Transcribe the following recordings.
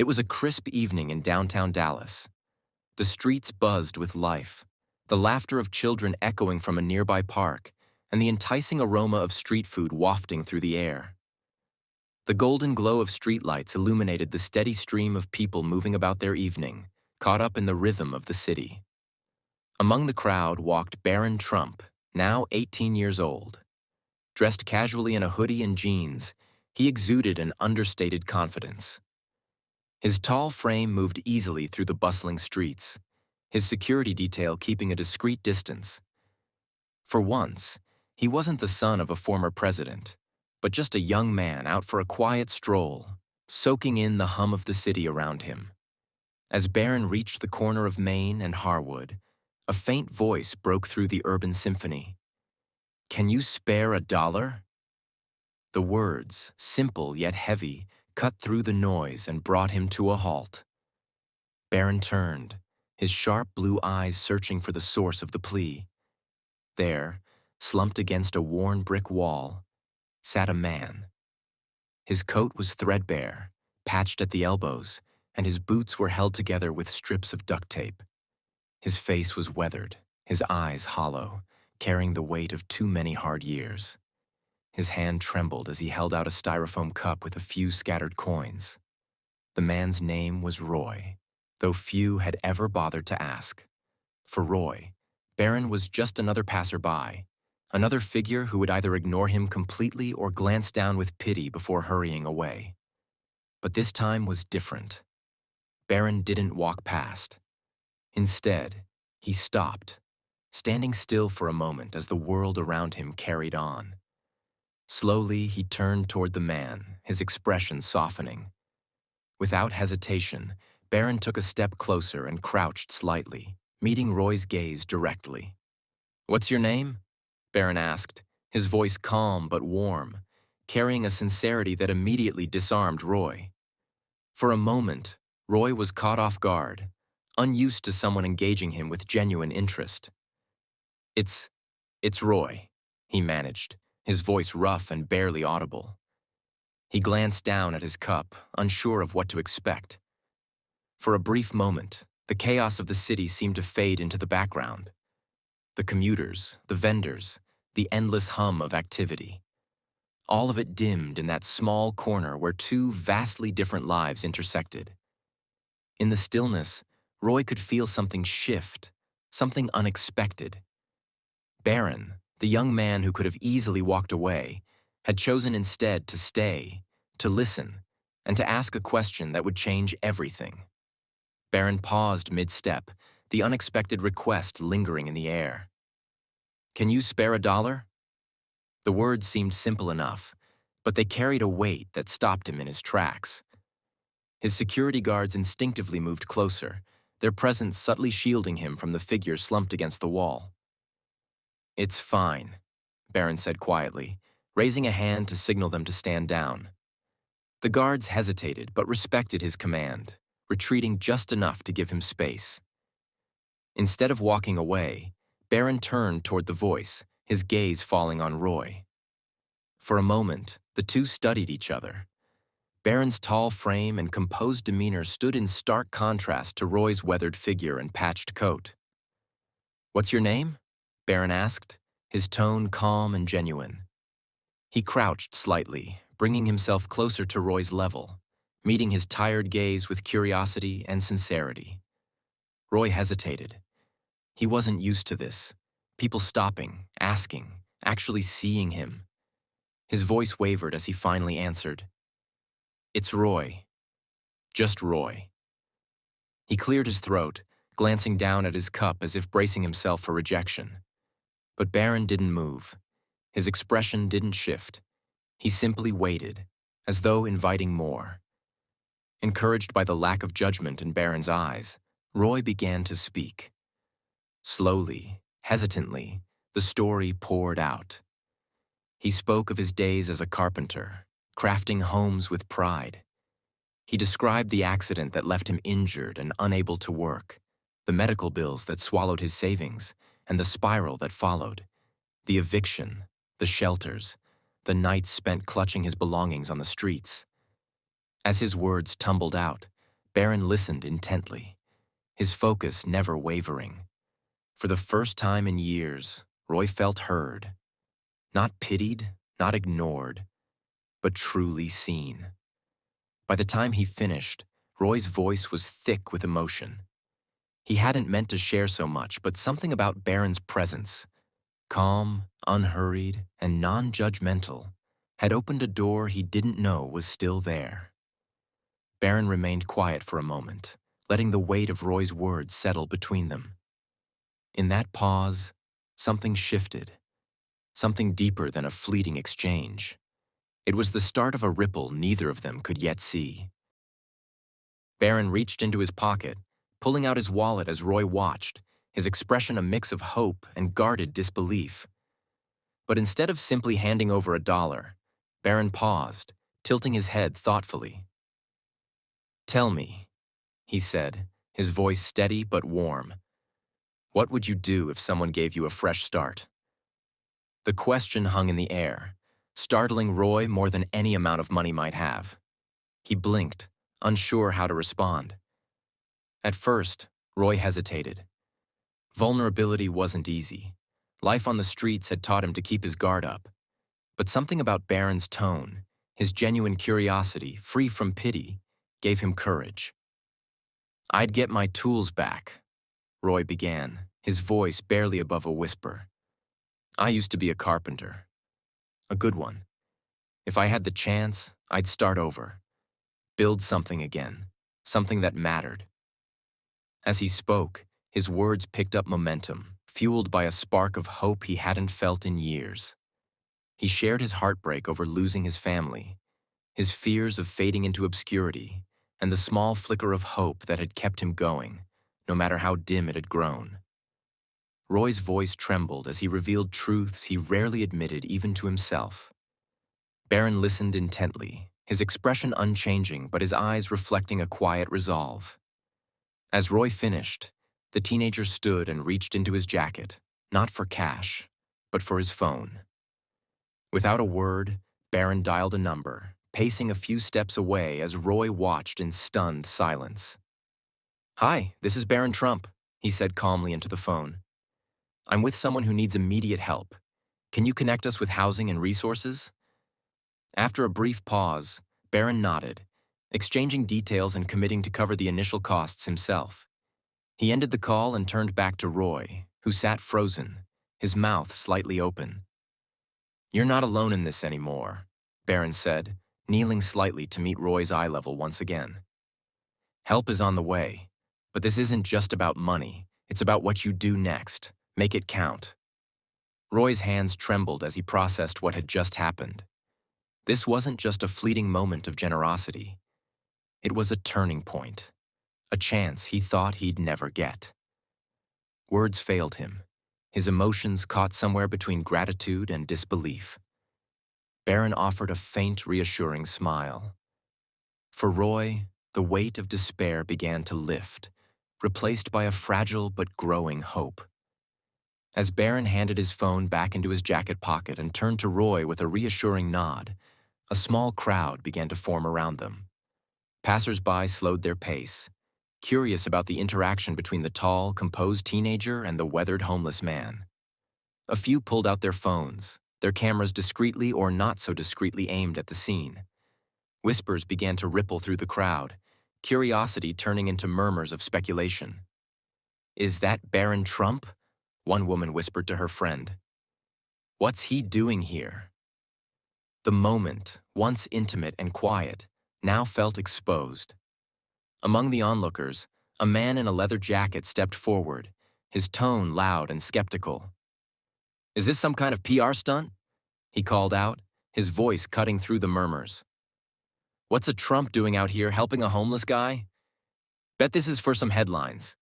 It was a crisp evening in downtown Dallas. The streets buzzed with life, the laughter of children echoing from a nearby park, and the enticing aroma of street food wafting through the air. The golden glow of streetlights illuminated the steady stream of people moving about their evening, caught up in the rhythm of the city. Among the crowd walked Barron Trump, now 18 years old. Dressed casually in a hoodie and jeans, he exuded an understated confidence. His tall frame moved easily through the bustling streets, his security detail keeping a discreet distance. For once, he wasn't the son of a former president, but just a young man out for a quiet stroll, soaking in the hum of the city around him. As Barron reached the corner of Main and Harwood, a faint voice broke through the urban symphony. "Can you spare $1?" The words, simple yet heavy, cut through the noise and brought him to a halt. Barron turned, his sharp blue eyes searching for the source of the plea. There, slumped against a worn brick wall, sat a man. His coat was threadbare, patched at the elbows, and his boots were held together with strips of duct tape. His face was weathered, his eyes hollow, carrying the weight of too many hard years. His hand trembled as he held out a styrofoam cup with a few scattered coins. The man's name was Roy, though few had ever bothered to ask. For Roy, Barron was just another passerby, another figure who would either ignore him completely or glance down with pity before hurrying away. But this time was different. Barron didn't walk past. Instead, he stopped, standing still for a moment as the world around him carried on. Slowly, he turned toward the man, his expression softening. Without hesitation, Barron took a step closer and crouched slightly, meeting Roy's gaze directly. "What's your name?" Barron asked, his voice calm but warm, carrying a sincerity that immediately disarmed Roy. For a moment, Roy was caught off guard, unused to someone engaging him with genuine interest. It's Roy," he managed, his voice rough and barely audible. He glanced down at his cup, unsure of what to expect. For a brief moment, the chaos of the city seemed to fade into the background. The commuters, the vendors, the endless hum of activity. All of it dimmed in that small corner where two vastly different lives intersected. In the stillness, Roy could feel something shift, something unexpected. Barron, the young man who could have easily walked away, had chosen instead to stay, to listen, and to ask a question that would change everything. Barron paused mid-step, the unexpected request lingering in the air. "Can you spare $1?" The words seemed simple enough, but they carried a weight that stopped him in his tracks. His security guards instinctively moved closer, their presence subtly shielding him from the figure slumped against the wall. "It's fine," Barron said quietly, raising a hand to signal them to stand down. The guards hesitated but respected his command, retreating just enough to give him space. Instead of walking away, Barron turned toward the voice, his gaze falling on Roy. For a moment, the two studied each other. Barron's tall frame and composed demeanor stood in stark contrast to Roy's weathered figure and patched coat. "What's your name?" Barron asked, his tone calm and genuine. He crouched slightly, bringing himself closer to Roy's level, meeting his tired gaze with curiosity and sincerity. Roy hesitated. He wasn't used to this. People stopping, asking, actually seeing him. His voice wavered as he finally answered. "It's Roy. Just Roy." He cleared his throat, glancing down at his cup as if bracing himself for rejection. But Barron didn't move. His expression didn't shift. He simply waited, as though inviting more. Encouraged by the lack of judgment in Barron's eyes, Roy began to speak. Slowly, hesitantly, the story poured out. He spoke of his days as a carpenter, crafting homes with pride. He described the accident that left him injured and unable to work, the medical bills that swallowed his savings, and the spiral that followed, the eviction, the shelters, the nights spent clutching his belongings on the streets. As his words tumbled out, Barron listened intently, his focus never wavering. For the first time in years, Roy felt heard. Not pitied, not ignored, but truly seen. By the time he finished, Roy's voice was thick with emotion. He hadn't meant to share so much, but something about Barron's presence, calm, unhurried, and non-judgmental, had opened a door he didn't know was still there. Barron remained quiet for a moment, letting the weight of Roy's words settle between them. In that pause, something shifted, something deeper than a fleeting exchange. It was the start of a ripple neither of them could yet see. Barron reached into his pocket, pulling out his wallet as Roy watched, his expression a mix of hope and guarded disbelief. But instead of simply handing over $1, Barron paused, tilting his head thoughtfully. "Tell me," he said, his voice steady but warm, "what would you do if someone gave you a fresh start?" The question hung in the air, startling Roy more than any amount of money might have. He blinked, unsure how to respond. At first, Roy hesitated. Vulnerability wasn't easy. Life on the streets had taught him to keep his guard up. But something about Barron's tone, his genuine curiosity, free from pity, gave him courage. "I'd get my tools back," Roy began, his voice barely above a whisper. "I used to be a carpenter. A good one. If I had the chance, I'd start over. Build something again. Something that mattered." As he spoke, his words picked up momentum, fueled by a spark of hope he hadn't felt in years. He shared his heartbreak over losing his family, his fears of fading into obscurity, and the small flicker of hope that had kept him going, no matter how dim it had grown. Roy's voice trembled as he revealed truths he rarely admitted even to himself. Barron listened intently, his expression unchanging but his eyes reflecting a quiet resolve. As Roy finished, the teenager stood and reached into his jacket, not for cash, but for his phone. Without a word, Barron dialed a number, pacing a few steps away as Roy watched in stunned silence. "Hi, this is Barron Trump," he said calmly into the phone. "I'm with someone who needs immediate help. Can you connect us with housing and resources?" After a brief pause, Barron nodded, exchanging details and committing to cover the initial costs himself. He ended the call and turned back to Roy, who sat frozen, his mouth slightly open. "You're not alone in this anymore," Barron said, kneeling slightly to meet Roy's eye level once again. "Help is on the way, but this isn't just about money. It's about what you do next. Make it count." Roy's hands trembled as he processed what had just happened. This wasn't just a fleeting moment of generosity. It was a turning point, a chance he thought he'd never get. Words failed him, his emotions caught somewhere between gratitude and disbelief. Barron offered a faint, reassuring smile. For Roy, the weight of despair began to lift, replaced by a fragile but growing hope. As Barron handed his phone back into his jacket pocket and turned to Roy with a reassuring nod, a small crowd began to form around them. Passers-by slowed their pace, curious about the interaction between the tall, composed teenager and the weathered homeless man. A few pulled out their phones, their cameras discreetly or not so discreetly aimed at the scene. Whispers began to ripple through the crowd, curiosity turning into murmurs of speculation. "Is that Barron Trump?" one woman whispered to her friend. "What's he doing here?" The moment, once intimate and quiet, now felt exposed. Among the onlookers, a man in a leather jacket stepped forward, his tone loud and skeptical. "Is this some kind of PR stunt?" he called out, his voice cutting through the murmurs. "What's a Trump doing out here helping a homeless guy? Bet this is for some headlines."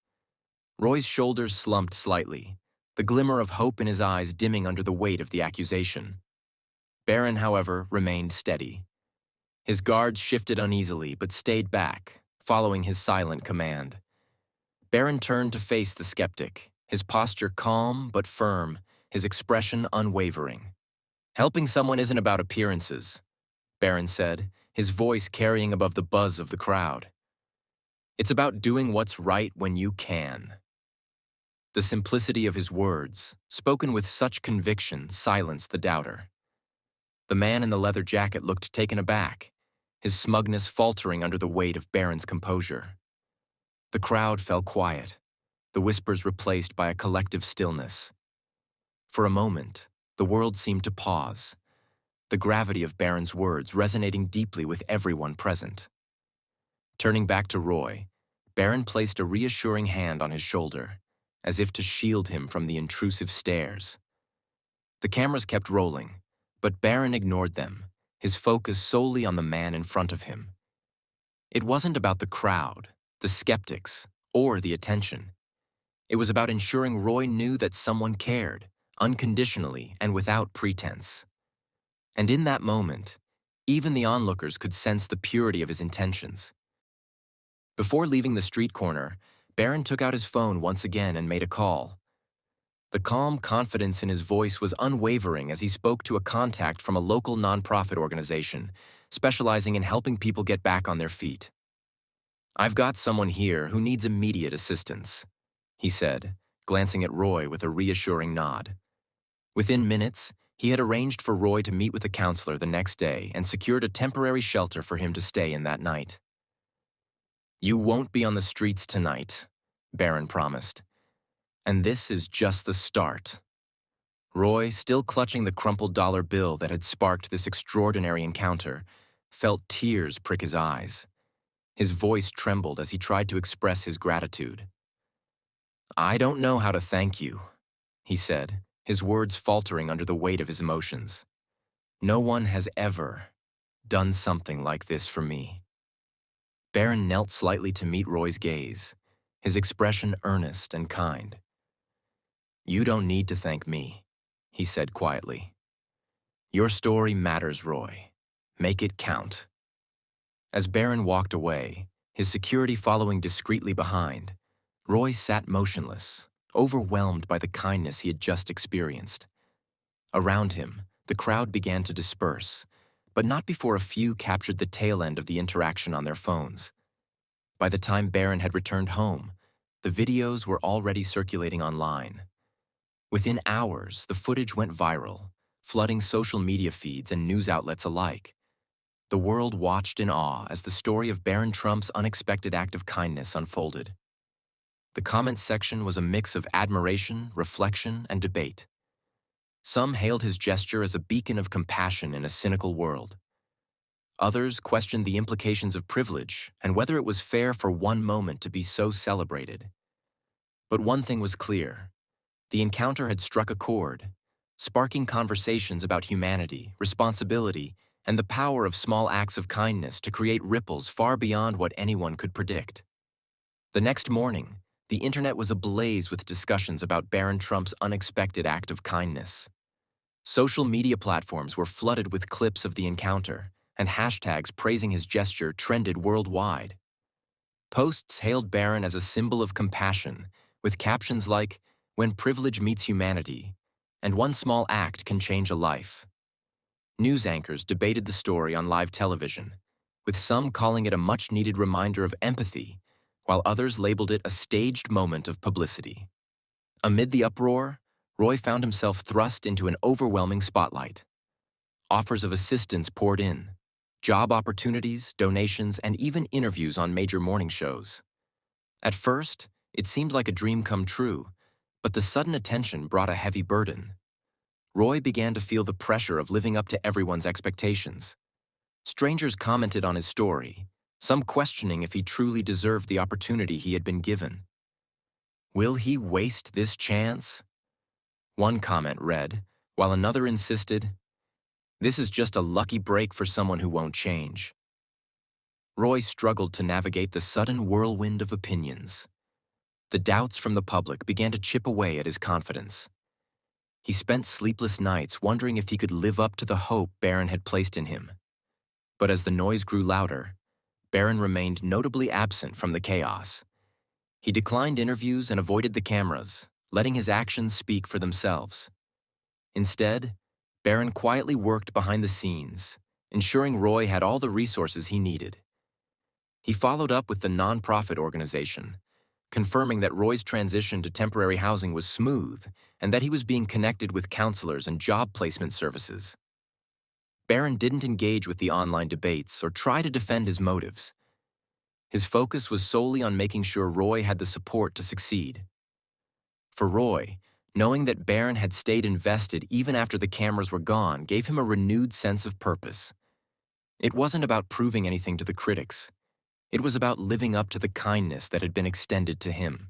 Roy's shoulders slumped slightly, the glimmer of hope in his eyes dimming under the weight of the accusation. Barron, however, remained steady. His guards shifted uneasily but stayed back, following his silent command. Barron turned to face the skeptic, his posture calm but firm, his expression unwavering. "Helping someone isn't about appearances," Barron said, his voice carrying above the buzz of the crowd. It's about doing what's right when you can. The simplicity of his words, spoken with such conviction, silenced the doubter. The man in the leather jacket looked taken aback, his smugness faltering under the weight of Barron's composure. The crowd fell quiet, the whispers replaced by a collective stillness. For a moment, the world seemed to pause, the gravity of Barron's words resonating deeply with everyone present. Turning back to Roy, Barron placed a reassuring hand on his shoulder, as if to shield him from the intrusive stares. The cameras kept rolling, but Barron ignored them, his focus solely on the man in front of him. It wasn't about the crowd, the skeptics, or the attention. It was about ensuring Roy knew that someone cared, unconditionally and without pretense. And in that moment, even the onlookers could sense the purity of his intentions. Before leaving the street corner, Barron took out his phone once again and made a call. The calm confidence in his voice was unwavering as he spoke to a contact from a local nonprofit organization specializing in helping people get back on their feet. "I've got someone here who needs immediate assistance," he said, glancing at Roy with a reassuring nod. Within minutes, he had arranged for Roy to meet with a counselor the next day and secured a temporary shelter for him to stay in that night. "You won't be on the streets tonight," Barron promised. "And this is just the start." Roy, still clutching the crumpled dollar bill that had sparked this extraordinary encounter, felt tears prick his eyes. His voice trembled as he tried to express his gratitude. "I don't know how to thank you," he said, his words faltering under the weight of his emotions. "No one has ever done something like this for me." Barron knelt slightly to meet Roy's gaze, his expression earnest and kind. "You don't need to thank me," he said quietly. "Your story matters, Roy. Make it count." As Barron walked away, his security following discreetly behind, Roy sat motionless, overwhelmed by the kindness he had just experienced. Around him, the crowd began to disperse, but not before a few captured the tail end of the interaction on their phones. By the time Barron had returned home, the videos were already circulating online. Within hours, the footage went viral, flooding social media feeds and news outlets alike. The world watched in awe as the story of Barron Trump's unexpected act of kindness unfolded. The comment section was a mix of admiration, reflection, and debate. Some hailed his gesture as a beacon of compassion in a cynical world. Others questioned the implications of privilege and whether it was fair for one moment to be so celebrated. But one thing was clear: the encounter had struck a chord, sparking conversations about humanity, responsibility, and the power of small acts of kindness to create ripples far beyond what anyone could predict. The next morning, the internet was ablaze with discussions about Barron Trump's unexpected act of kindness. Social media platforms were flooded with clips of the encounter, and hashtags praising his gesture trended worldwide. Posts hailed Barron as a symbol of compassion, with captions like, "When privilege meets humanity," and "One small act can change a life." News anchors debated the story on live television, with some calling it a much-needed reminder of empathy, while others labeled it a staged moment of publicity. Amid the uproar, Roy found himself thrust into an overwhelming spotlight. Offers of assistance poured in: job opportunities, donations, and even interviews on major morning shows. At first, it seemed like a dream come true, but the sudden attention brought a heavy burden. Roy began to feel the pressure of living up to everyone's expectations. Strangers commented on his story, some questioning if he truly deserved the opportunity he had been given. "Will he waste this chance?" One comment read, while another insisted, "This is just a lucky break for someone who won't change." Roy struggled to navigate the sudden whirlwind of opinions. The doubts from the public began to chip away at his confidence. He spent sleepless nights wondering if he could live up to the hope Barron had placed in him. But as the noise grew louder, Barron remained notably absent from the chaos. He declined interviews and avoided the cameras, letting his actions speak for themselves. Instead, Barron quietly worked behind the scenes, ensuring Roy had all the resources he needed. He followed up with the nonprofit organization, confirming that Roy's transition to temporary housing was smooth and that he was being connected with counselors and job placement services. Barron didn't engage with the online debates or try to defend his motives. His focus was solely on making sure Roy had the support to succeed. For Roy, knowing that Barron had stayed invested even after the cameras were gone gave him a renewed sense of purpose. It wasn't about proving anything to the critics. It was about living up to the kindness that had been extended to him.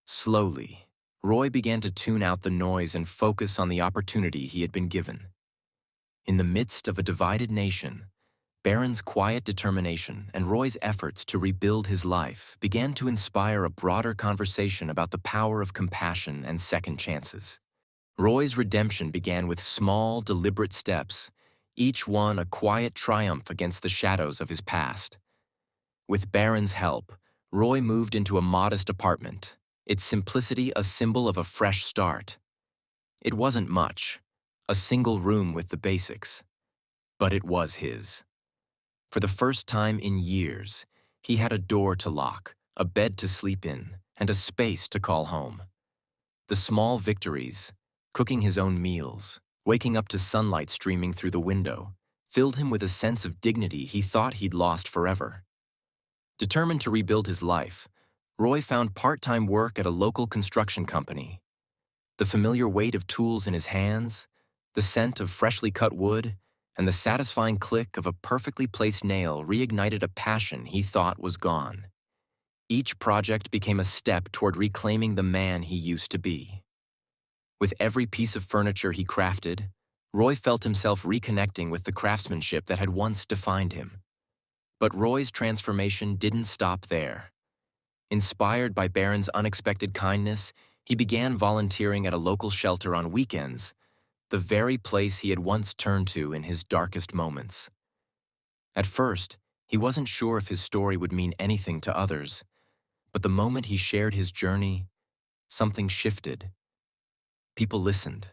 Slowly, Roy began to tune out the noise and focus on the opportunity he had been given. In the midst of a divided nation, Barron's quiet determination and Roy's efforts to rebuild his life began to inspire a broader conversation about the power of compassion and second chances. Roy's redemption began with small, deliberate steps, each one a quiet triumph against the shadows of his past. With Barron's help, Roy moved into a modest apartment, its simplicity a symbol of a fresh start. It wasn't much, a single room with the basics, but it was his. For the first time in years, he had a door to lock, a bed to sleep in, and a space to call home. The small victories, cooking his own meals, waking up to sunlight streaming through the window, filled him with a sense of dignity he thought he'd lost forever. Determined to rebuild his life, Roy found part-time work at a local construction company. The familiar weight of tools in his hands, the scent of freshly cut wood, and the satisfying click of a perfectly placed nail reignited a passion he thought was gone. Each project became a step toward reclaiming the man he used to be. With every piece of furniture he crafted, Roy felt himself reconnecting with the craftsmanship that had once defined him. But Roy's transformation didn't stop there. Inspired by Barron's unexpected kindness, he began volunteering at a local shelter on weekends, the very place he had once turned to in his darkest moments. At first, he wasn't sure if his story would mean anything to others, but the moment he shared his journey, something shifted. People listened.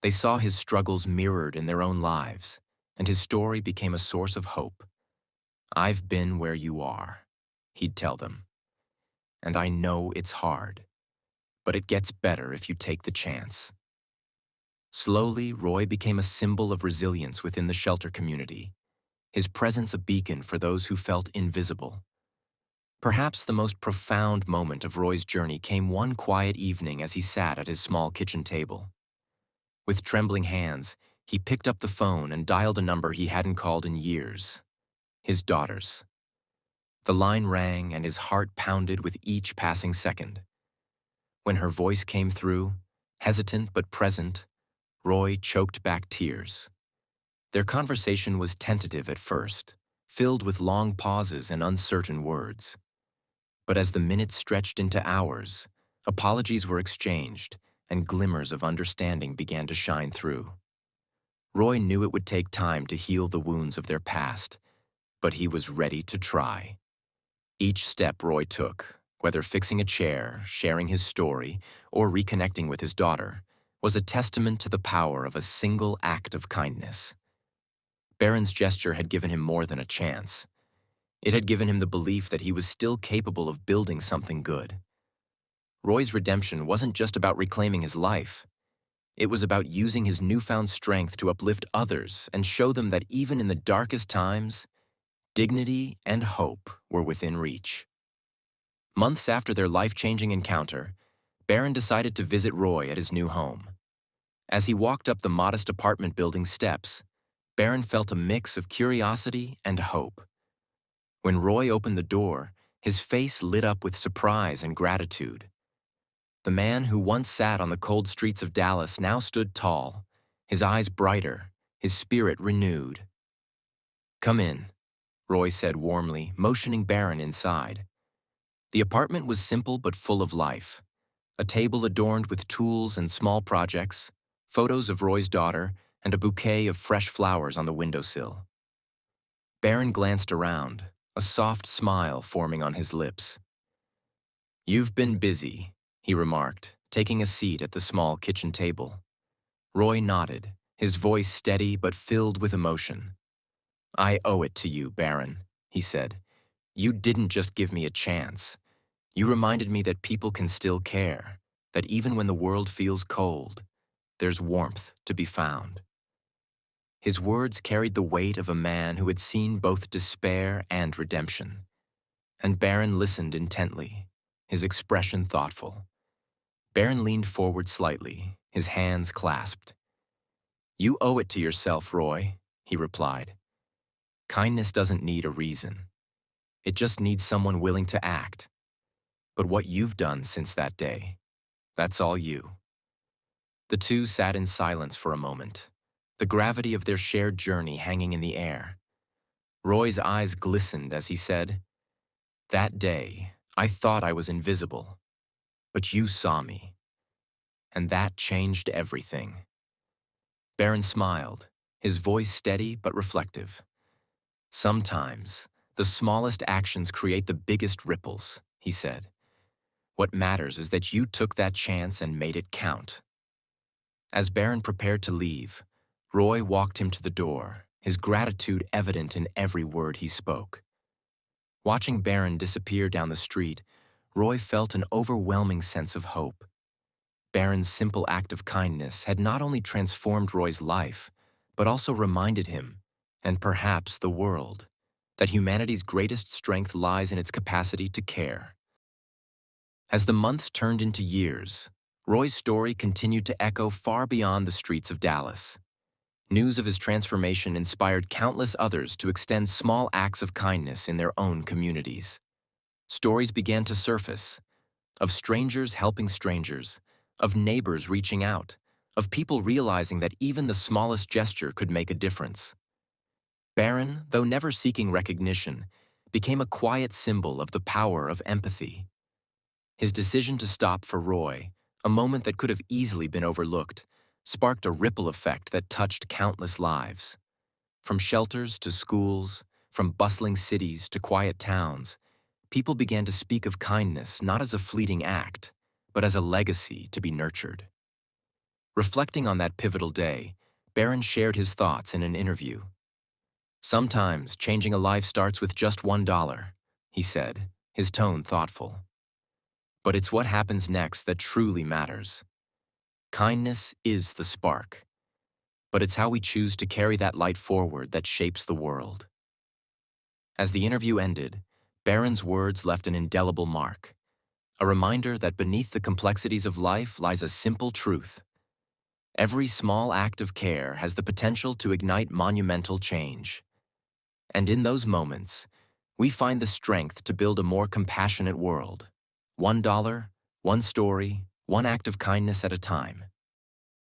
They saw his struggles mirrored in their own lives, and his story became a source of hope. "I've been where you are," he'd tell them. "And I know it's hard, but it gets better if you take the chance." Slowly, Roy became a symbol of resilience within the shelter community, his presence a beacon for those who felt invisible. Perhaps the most profound moment of Roy's journey came one quiet evening as he sat at his small kitchen table. With trembling hands, he picked up the phone and dialed a number he hadn't called in years: his daughter's. The line rang and his heart pounded with each passing second. When her voice came through, hesitant but present, Roy choked back tears. Their conversation was tentative at first, filled with long pauses and uncertain words. But as the minutes stretched into hours, apologies were exchanged and glimmers of understanding began to shine through. Roy knew it would take time to heal the wounds of their past, but he was ready to try. Each step Roy took, whether fixing a chair, sharing his story, or reconnecting with his daughter, was a testament to the power of a single act of kindness. Barron's gesture had given him more than a chance. It had given him the belief that he was still capable of building something good. Roy's redemption wasn't just about reclaiming his life. It was about using his newfound strength to uplift others and show them that even in the darkest times, dignity and hope were within reach. Months after their life-changing encounter, Barron decided to visit Roy at his new home. As he walked up the modest apartment building's steps, Barron felt a mix of curiosity and hope. When Roy opened the door, his face lit up with surprise and gratitude. The man who once sat on the cold streets of Dallas now stood tall, his eyes brighter, his spirit renewed. "Come in," Roy said warmly, motioning Barron inside. The apartment was simple but full of life. A table adorned with tools and small projects, photos of Roy's daughter, and a bouquet of fresh flowers on the windowsill. Barron glanced around, a soft smile forming on his lips. "You've been busy," he remarked, taking a seat at the small kitchen table. Roy nodded, his voice steady but filled with emotion. "I owe it to you, Barron," he said. You didn't just give me a chance. You reminded me that people can still care, that even when the world feels cold, there's warmth to be found. His words carried the weight of a man who had seen both despair and redemption. And Barron listened intently, his expression thoughtful. Barron leaned forward slightly, his hands clasped. "You owe it to yourself, Roy," he replied. "Kindness doesn't need a reason. It just needs someone willing to act. But what you've done since that day, that's all you." The two sat in silence for a moment, the gravity of their shared journey hanging in the air. Roy's eyes glistened as he said, "That day, I thought I was invisible, but you saw me, and that changed everything." Barron smiled, his voice steady but reflective. "Sometimes, the smallest actions create the biggest ripples," he said. "What matters is that you took that chance and made it count." As Barron prepared to leave, Roy walked him to the door, his gratitude evident in every word he spoke. Watching Barron disappear down the street, Roy felt an overwhelming sense of hope. Barron's simple act of kindness had not only transformed Roy's life, but also reminded him, and perhaps the world, that humanity's greatest strength lies in its capacity to care. As the months turned into years, Roy's story continued to echo far beyond the streets of Dallas. News of his transformation inspired countless others to extend small acts of kindness in their own communities. Stories began to surface, of strangers helping strangers, of neighbors reaching out, of people realizing that even the smallest gesture could make a difference. Barron, though never seeking recognition, became a quiet symbol of the power of empathy. His decision to stop for Roy, a moment that could have easily been overlooked, sparked a ripple effect that touched countless lives. From shelters to schools, from bustling cities to quiet towns, people began to speak of kindness not as a fleeting act, but as a legacy to be nurtured. Reflecting on that pivotal day, Barron shared his thoughts in an interview. "Sometimes changing a life starts with just $1, he said, his tone thoughtful. "But it's what happens next that truly matters. Kindness is the spark, but it's how we choose to carry that light forward that shapes the world." As the interview ended, Barron's words left an indelible mark, a reminder that beneath the complexities of life lies a simple truth. Every small act of care has the potential to ignite monumental change. And in those moments, we find the strength to build a more compassionate world. $1, one story, one act of kindness at a time.